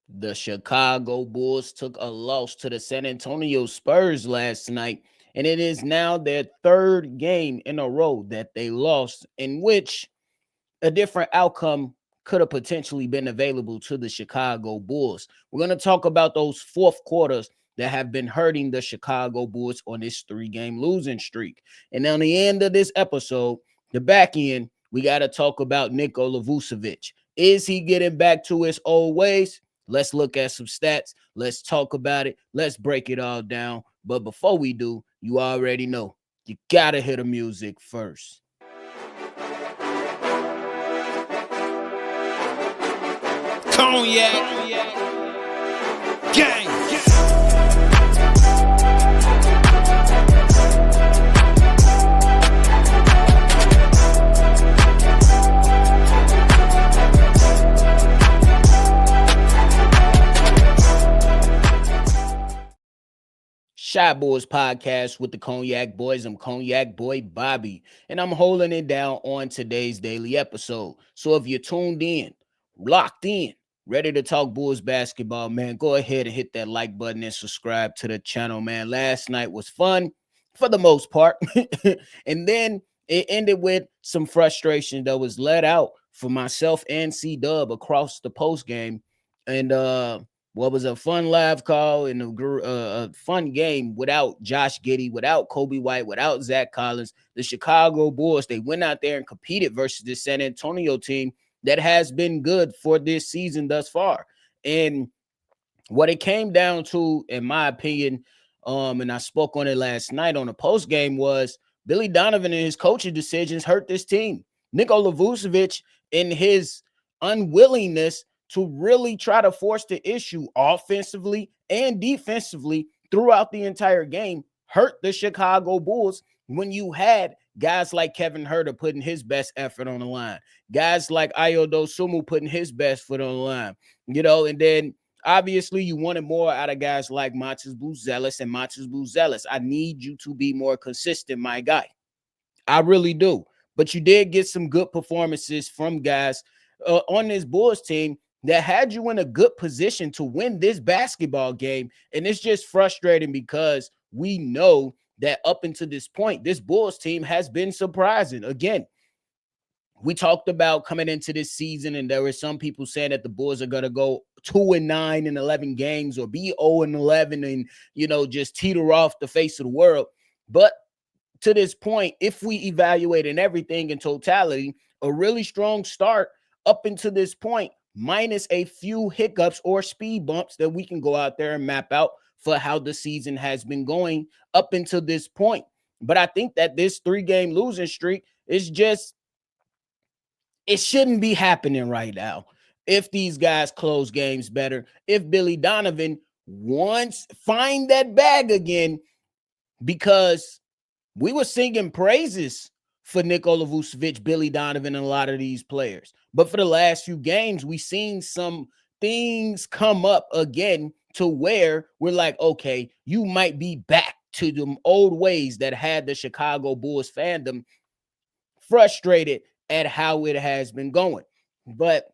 The Chicago Bulls took a loss to the San Antonio Spurs last night, and it is now their third game in a row that they lost, in which a different outcome could have potentially been available to the Chicago Bulls. We're going to talk about those fourth quarters that have been hurting the Chicago Bulls on this 3-game losing streak. And on the end of this episode, the back end, we got to talk about Nikola Vucevic. Is he getting back to his old ways? Let's look at some stats. Let's talk about it. Let's break it all down. But before we do, you already know you got to hear the music first. Cognac, gang. Shy Boys Podcast with the Cognac Boys. I'm Cognac Boy Bobby, and I'm holding it down on today's daily episode. So if you're tuned in, locked in, ready to talk Bulls basketball, man, go ahead and hit that like button and subscribe to the channel, man. Last night was fun for the most part, and then it ended with some frustration that was let out for myself and C-Dub across the post game, and what was a fun live call and a fun game without Josh Giddey, without Kobe White, without Zach Collins. The Chicago Bulls, they went out there and competed versus the San Antonio team that has been good for this season thus far. And what it came down to, in my opinion, and I spoke on it last night on the post game, was Billy Donovan and his coaching decisions hurt this team. Nikola Vucevic, in his unwillingness to really try to force the issue offensively and defensively throughout the entire game, hurt the Chicago Bulls when you had guys like Kevin Huerter putting his best effort on the line, guys like Ayo Dosunmu putting his best foot on the line, and then obviously you wanted more out of guys like Montes Buzelis and Montes Buzelis. I need you to be more consistent, my guy. I really do. But you did get some good performances from guys on this Bulls team that had you in a good position to win this basketball game. And it's just frustrating because we know that up until this point, this Bulls team has been surprising. Again, we talked about coming into this season, and there were some people saying that the Bulls are going to go 2-9 in 11 games or be 0-11 and, just teeter off the face of the world. But to this point, if we evaluate in everything in totality, a really strong start up until this point, minus a few hiccups or speed bumps that we can go out there and map out for how the season has been going up until this point. But I think that this 3-game losing streak is just, it shouldn't be happening right now. If these guys close games better, if Billy Donovan wants find that bag again, because we were singing praises for Nikola Vucevic, Billy Donovan, and a lot of these players. But for the last few games, we've seen some things come up again to where we're like, okay, you might be back to them old ways that had the Chicago Bulls fandom frustrated at how it has been going. But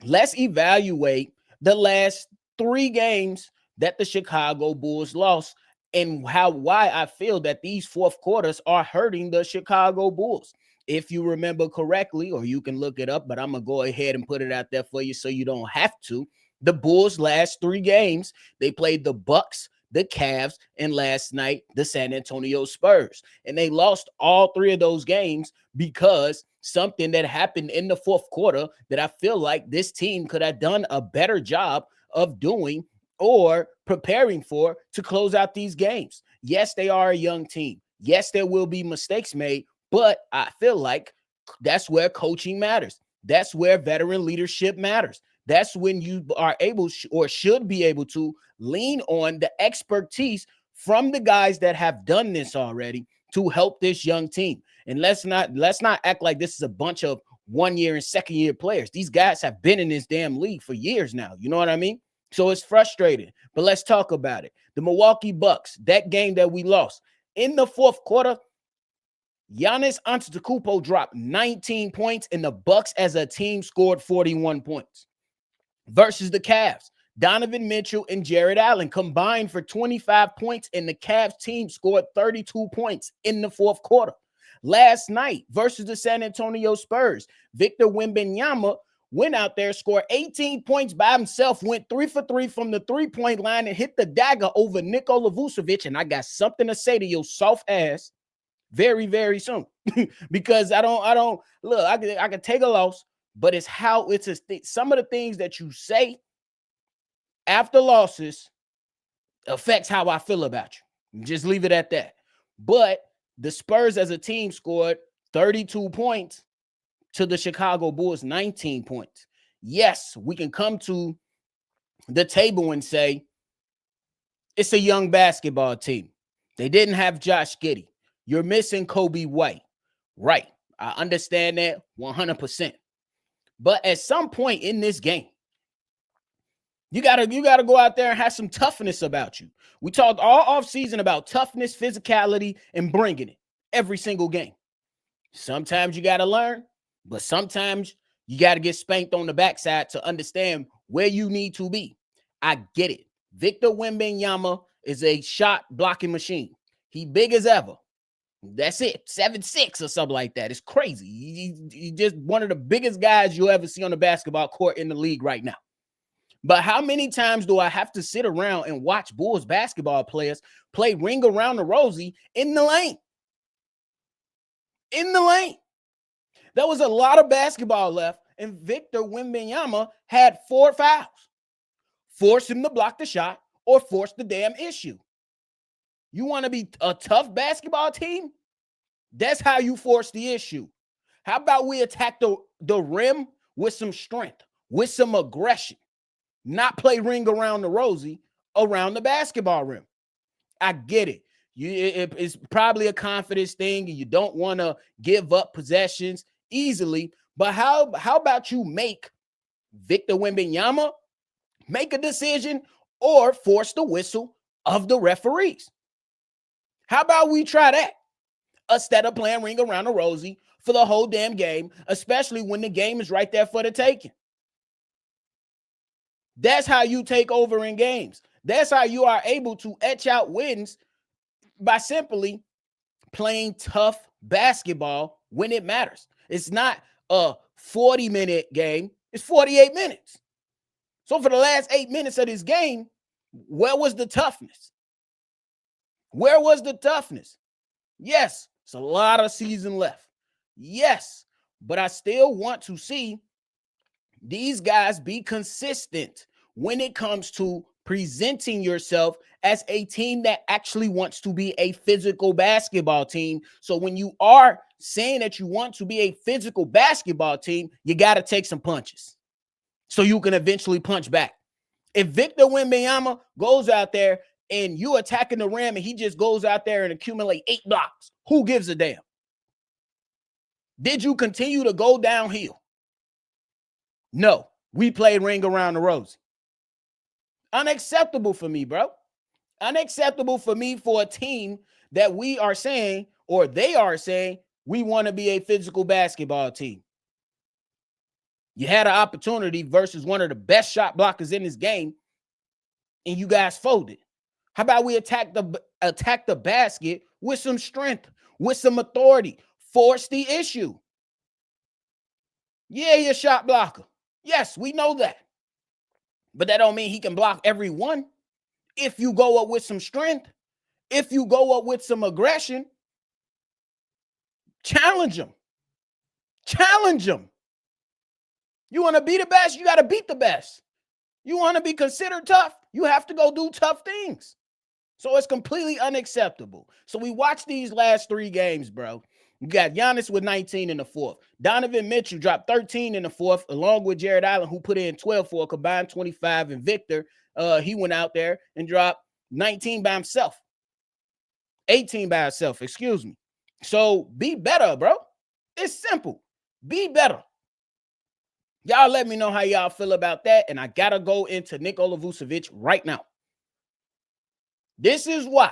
let's evaluate the last 3 games that the Chicago Bulls lost and why I feel that these fourth quarters are hurting the Chicago Bulls. If you remember correctly, or you can look it up, but I'm going to go ahead and put it out there for you so you don't have to. The Bulls' last 3 games, they played the Bucks, the Cavs, and last night, the San Antonio Spurs. And they lost all 3 of those games because something that happened in the fourth quarter that I feel like this team could have done a better job of doing or preparing for to close out these games. Yes, they are a young team. Yes, there will be mistakes made, but I feel like that's where coaching matters. That's where veteran leadership matters. That's when you are able or should be able to lean on the expertise from the guys that have done this already to help this young team. And let's not act like this is a bunch of 1-year and 2nd-year players. These guys have been in this damn league for years now. You know what I mean? So it's frustrating, but let's talk about it. The Milwaukee Bucks, that game that we lost in the fourth quarter, Giannis Antetokounmpo dropped 19 points, and the Bucks as a team scored 41 points. Versus the Cavs, Donovan Mitchell and Jared Allen combined for 25 points, and the Cavs team scored 32 points in the fourth quarter. Last night versus the San Antonio Spurs, Victor Wembanyama went out there, scored 18 points by himself, went 3 for 3 from the three-point line, and hit the dagger over Nikola Vucevic. And I got something to say to your soft ass very, very soon. Because I don't look, I can take a loss, but it's how it's some of the things that you say after losses affects how I feel about you. Just leave it at that. But the Spurs as a team scored 32 points to the Chicago Bulls 19 points. Yes, we can come to the table and say it's a young basketball team. They didn't have Josh Giddey. You're missing Kobe White. Right. I understand that 100%. But at some point in this game, you gotta go out there and have some toughness about you. We talked all offseason about toughness, physicality, and bringing it every single game. Sometimes you gotta learn, but sometimes you gotta get spanked on the backside to understand where you need to be. I get it. Victor Wembanyama is a shot blocking machine. He big as ever. That's it. 7'6" or something like that. It's crazy. He's just one of the biggest guys you'll ever see on the basketball court in the league right now. But how many times do I have to sit around and watch Bulls basketball players play ring around the rosy in the lane? In the lane. There was a lot of basketball left, and Victor Wembanyama had 4 fouls. Force him to block the shot or force the damn issue. You want to be a tough basketball team? That's how you force the issue. How about we attack the rim with some strength, with some aggression? Not play ring around the rosy around the basketball rim. I get it. It's probably a confidence thing, and you don't want to give up possessions easily. But how about you make Victor Wembanyama make a decision or force the whistle of the referees? How about we try that instead of playing ring around the rosy for the whole damn game, especially when the game is right there for the taking? That's how you take over in games. That's how you are able to etch out wins, by simply playing tough basketball when it matters. It's not a 40-minute game. It's 48 minutes. So for the last 8 minutes of this game, where was the toughness? Where was the toughness? Yes, it's a lot of season left. Yes, but I still want to see these guys be consistent when it comes to presenting yourself as a team that actually wants to be a physical basketball team. So when you are saying that you want to be a physical basketball team, you got to take some punches so you can eventually punch back. If Victor Wembanyama goes out there and you attacking the rim and he just goes out there and accumulate 8 blocks, who gives a damn? Did you continue to go downhill? No, we played ring around the rosy. Unacceptable for me, bro. Unacceptable for me for a team that we are saying, or they are saying, we want to be a physical basketball team. You had an opportunity versus one of the best shot blockers in this game, and you guys folded. How about we attack the basket with some strength, with some authority, force the issue? Yeah, you're a shot blocker. Yes, we know that. But that don't mean he can block every one. If you go up with some strength, if you go up with some aggression, challenge him. Challenge him. You want to be the best, you got to beat the best. You want to be considered tough, you have to go do tough things. So it's completely unacceptable. So we watched these last 3 games, bro. You got Giannis with 19 in the fourth. Donovan Mitchell dropped 13 in the fourth, along with Jared Allen, who put in 12 for a combined 25. And Victor, he went out there and dropped 19 by himself. 18 by himself, excuse me. So be better, bro. It's simple. Be better. Y'all let me know how y'all feel about that. And I got to go into Nikola Vucevic right now. This is why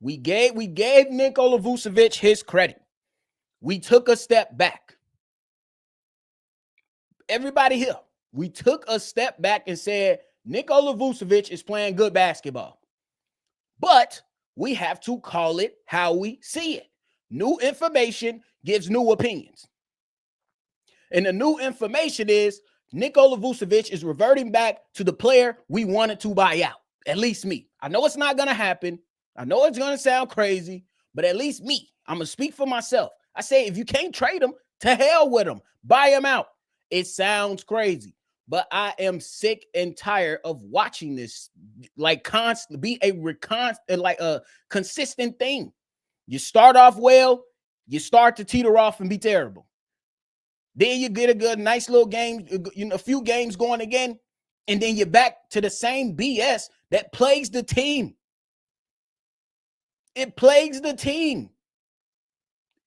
we gave Nikola Vucevic his credit. We took a step back. Everybody here, We took a step back and said, Nikola Vucevic is playing good basketball. But we have to call it how we see it. New information gives new opinions. And the new information is Nikola Vucevic is reverting back to the player we wanted to buy out. At least me. I know it's not going to happen. I know it's going to sound crazy, but at least me. I'm going to speak for myself. I say, if you can't trade him, to hell with him. Buy him out. It sounds crazy, but I am sick and tired of watching this like constant be a consistent thing. You start off well, you start to teeter off and be terrible. Then you get a good, nice little game, a few games going again, and then you're back to the same BS that plagues the team. It plagues the team.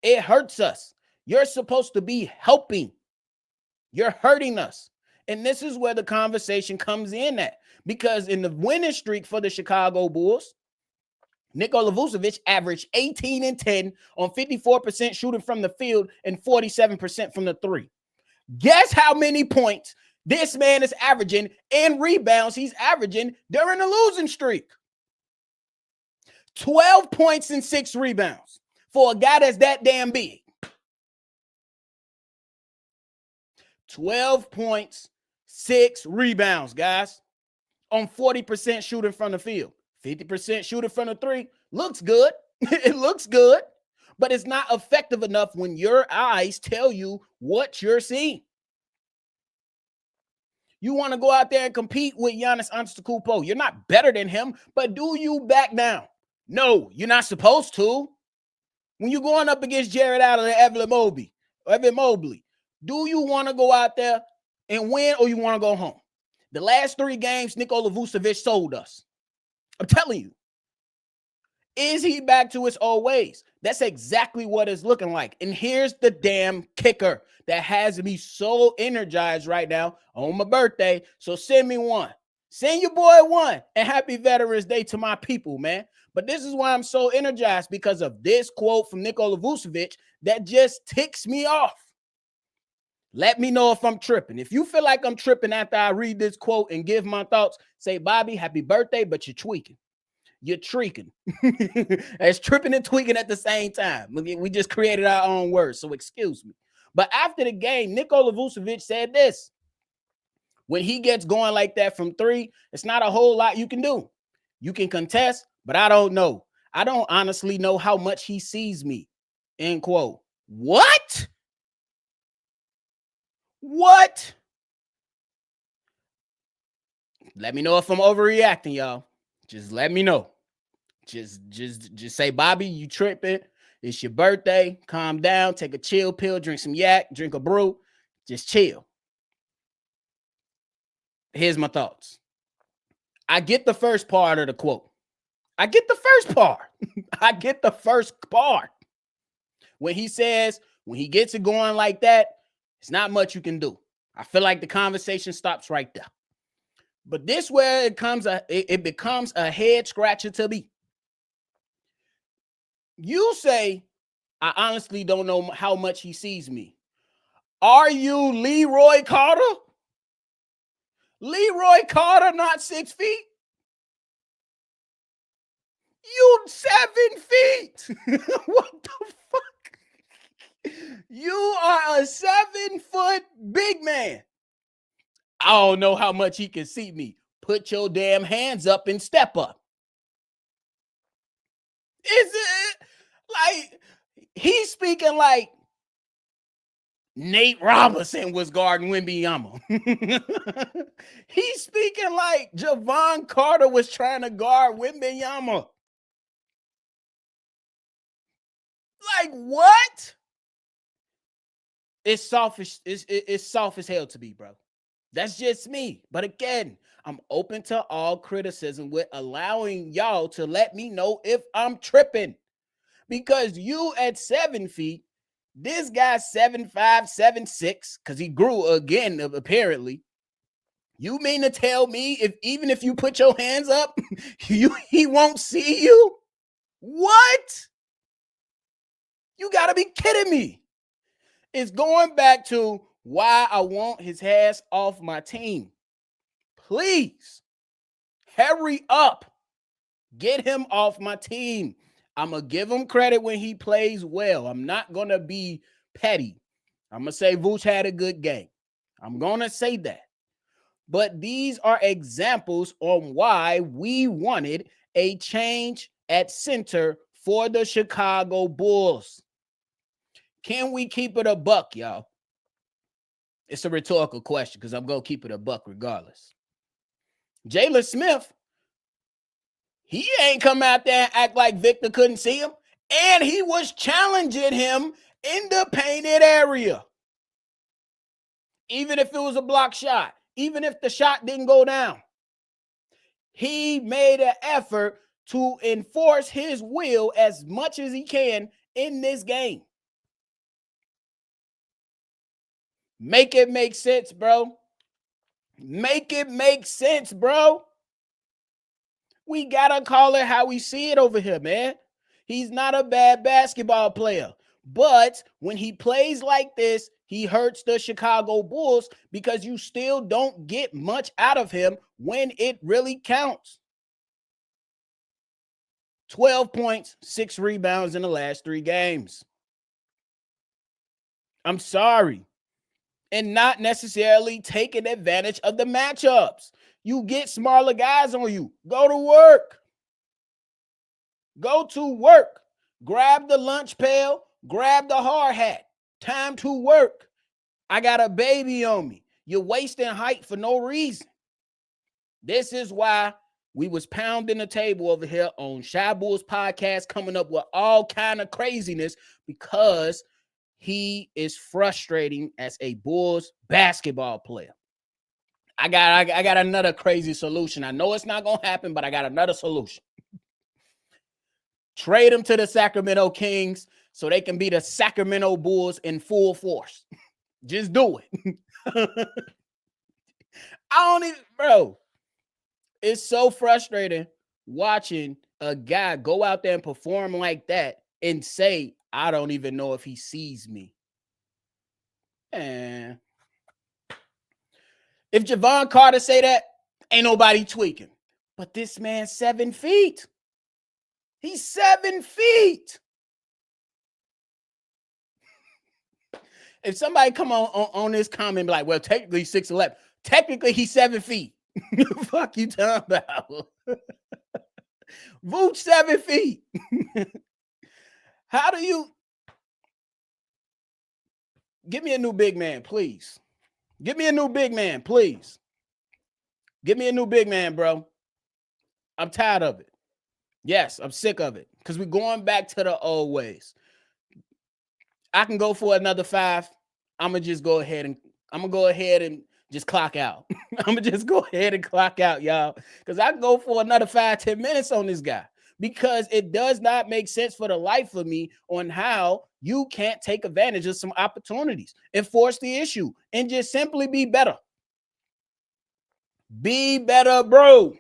It hurts us. You're supposed to be helping. You're hurting us. And this is where the conversation comes in at. Because in the winning streak for the Chicago Bulls, Nikola Vucevic averaged 18 and 10 on 54% shooting from the field and 47% from the three. Guess how many points this man is averaging and rebounds he's averaging during the losing streak? 12 points and 6 rebounds for a guy that's that damn big. 12 points, 6 rebounds, guys, on 40% shooting from the field. 50% shooting from the three. Looks good. It looks good, but it's not effective enough when your eyes tell you what you're seeing. You want to go out there and compete with Giannis Antetokounmpo. You're not better than him, but do you back down? No, you're not supposed to. When you're going up against Jared Allen and Evan Mobley, do you want to go out there and win or you want to go home? The last 3 games, Nikola Vucevic sold us. I'm telling you. Is he back to his old ways? That's exactly what it's looking like. And here's the damn kicker that has me so energized right now on my birthday. So send me one. Send your boy one. And happy Veterans Day to my people, man. But this is why I'm so energized, because of this quote from Nikola Vucevic that just ticks me off. Let me know if I'm tripping. If you feel like I'm tripping after I read this quote and give my thoughts, say, Bobby, happy birthday, but you're tweaking. You're tweaking. It's tripping and tweaking at the same time. We just created our own words, so excuse me. But after the game, Nikola Vucevic said this. When he gets going like that from 3, it's not a whole lot you can do. You can contest, but I don't know. I don't honestly know how much he sees me. End quote. What? What? Let me know if I'm overreacting, y'all. Just let me know. Just say, Bobby, you tripping. It's your birthday. Calm down. Take a chill pill. Drink some yak. Drink a brew. Just chill. Here's my thoughts. I get the first part of the quote. I get the first part. I get the first part. When he says, when he gets it going like that, it's not much you can do. I feel like the conversation stops right there. But this where it becomes a head scratcher to me. You say, I honestly don't know how much he sees me. Are you Leroy Carter? Leroy Carter, not 6 feet? You 7 feet. What the fuck? You are a 7-foot big man. I don't know how much he can see me. Put your damn hands up and step up. Is it like he's speaking like Nate Robinson was guarding Wembanyama? He's speaking like Javon Carter was trying to guard Wembanyama. Like what? It's selfish. It's soft as hell to me, bro. That's just me. But again, I'm open to all criticism with allowing y'all to let me know if I'm tripping. Because you at 7 feet, this guy's 7'5", 7'6", because he grew again, apparently. You mean to tell me even if you put your hands up, he won't see you? What? You got to be kidding me. It's going back to why I want his ass off my team. Please, hurry up. Get him off my team. I'm going to give him credit when he plays well. I'm not going to be petty. I'm going to say Vooch had a good game. I'm going to say that. But these are examples on why we wanted a change at center for the Chicago Bulls. Can we keep it a buck, y'all? It's a rhetorical question because I'm going to keep it a buck regardless. Jalen Smith, he ain't come out there and act like Victor couldn't see him. And he was challenging him in the painted area. Even if it was a block shot, even if the shot didn't go down, he made an effort to enforce his will as much as he can in this game. Make it make sense, bro. Make it make sense, bro. We gotta call it how we see it over here, man. He's not a bad basketball player. But when he plays like this, he hurts the Chicago Bulls because you still don't get much out of him when it really counts. 12 points, 6 rebounds in the last 3 games. I'm sorry. And not necessarily taking advantage of the matchups. You get smaller guys on you. Go to work. Go to work. Grab the lunch pail. Grab the hard hat. Time to work. I got a baby on me. You're wasting height for no reason. This is why we was pounding the table over here on Shy Bulls podcast, coming up with all kind of craziness because he is frustrating as a Bulls basketball player. I got another crazy solution. I know it's not going to happen, but I got another solution. Trade him to the Sacramento Kings so they can be the Sacramento Bulls in full force. Just do it. I don't even, bro. It's so frustrating watching a guy go out there and perform like that and say, I don't even know if he sees me. And if Javon Carter say that, ain't nobody tweaking. But this man's 7 feet. He's 7 feet. If somebody come on this comment and be like, well, technically 6'11", technically he's 7 feet. Fuck you talking about? Vooch 7 feet. How do you give me a new big man, please? Give me a new big man, please. Give me a new big man, bro. I'm tired of it. Yes, I'm sick of it because we're going back to the old ways. I can go for another 5. I'm gonna go ahead and just clock out. I'm gonna just go ahead and clock out, y'all, because I can go for another 5-10 minutes on this guy because it does not make sense for the life of me on how you can't take advantage of some opportunities and force the issue and just simply be better. Be better, bro.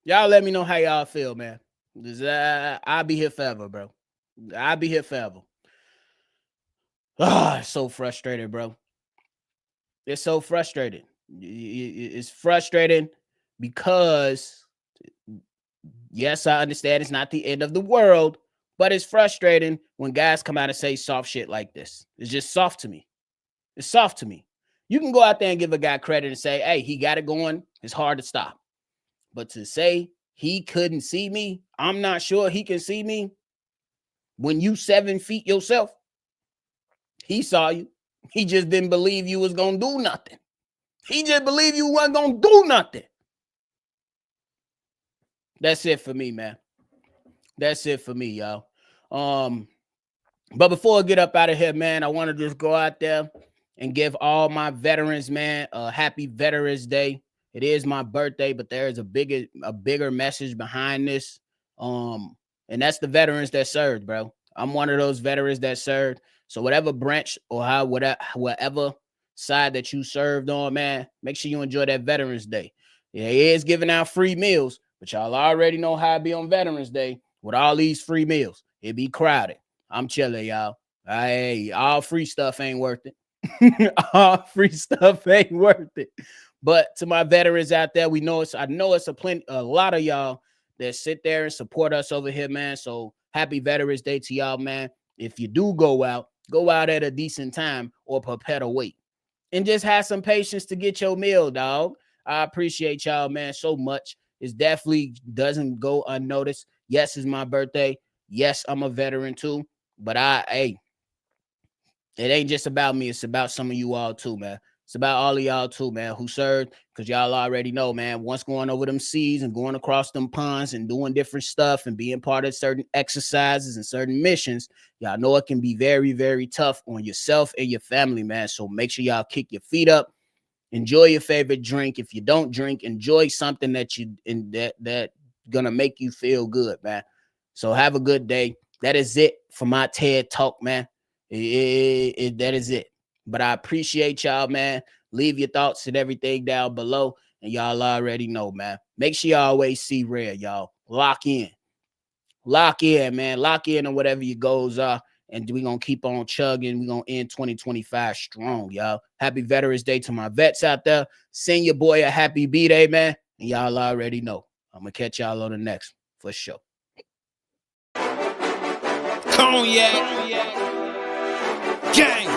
Y'all let me know how y'all feel, man. I'll be here forever, bro. I'll be here forever. It's so frustrated, bro. It's so frustrating. It's frustrating because, yes, I understand it's not the end of the world, but it's frustrating when guys come out and say soft shit like this. It's just soft to me. It's soft to me. You can go out there and give a guy credit and say, hey, he got it going. It's hard to stop. But to say he couldn't see me, I'm not sure he can see me. When you 7 feet yourself, he saw you. He just didn't believe you was going to do nothing. He just believed you wasn't going to do nothing. That's it for me, man. That's it for me, y'all. But before I get up out of here, man, I want to just go out there and give all my veterans, man, a happy Veterans Day. It is my birthday, but there is a bigger message behind this. And that's the veterans that served, bro. I'm one of those veterans that served. So whatever branch or whatever side that you served on, man, make sure you enjoy that Veterans Day. Yeah, it is giving out free meals, but y'all already know how it be on Veterans Day with all these free meals. It be crowded. I'm chilling, y'all. Hey, all free stuff ain't worth it. All free stuff ain't worth it. But to my veterans out there, I know it's a lot of y'all that sit there and support us over here, man. So happy Veterans Day to y'all, man. If you do go out at a decent time or prepare to wait. And just have some patience to get your meal, dog. I appreciate y'all, man, so much. It definitely doesn't go unnoticed. Yes, it's my birthday. Yes, I'm a veteran too. But it ain't just about me. It's about some of you all too, man. It's about all of y'all too, man, who served. Because y'all already know, man, once going over them seas and going across them ponds and doing different stuff and being part of certain exercises and certain missions, y'all know it can be very, very tough on yourself and your family, man. So make sure y'all kick your feet up. Enjoy your favorite drink. If you don't drink, enjoy something that gonna make you feel good, man. So have a good day. That is it for my TED talk, man. That is it. But I appreciate y'all, man. Leave your thoughts and everything down below. And y'all already know, man. Make sure you always see red, y'all. Lock in. Lock in, man. Lock in on whatever your goals are. And we're going to keep on chugging. We're going to end 2025 strong, y'all. Happy Veterans Day to my vets out there. Send your boy a happy B-Day, man. And y'all already know. I'm going to catch y'all on the next for sure. Cognac. Gang.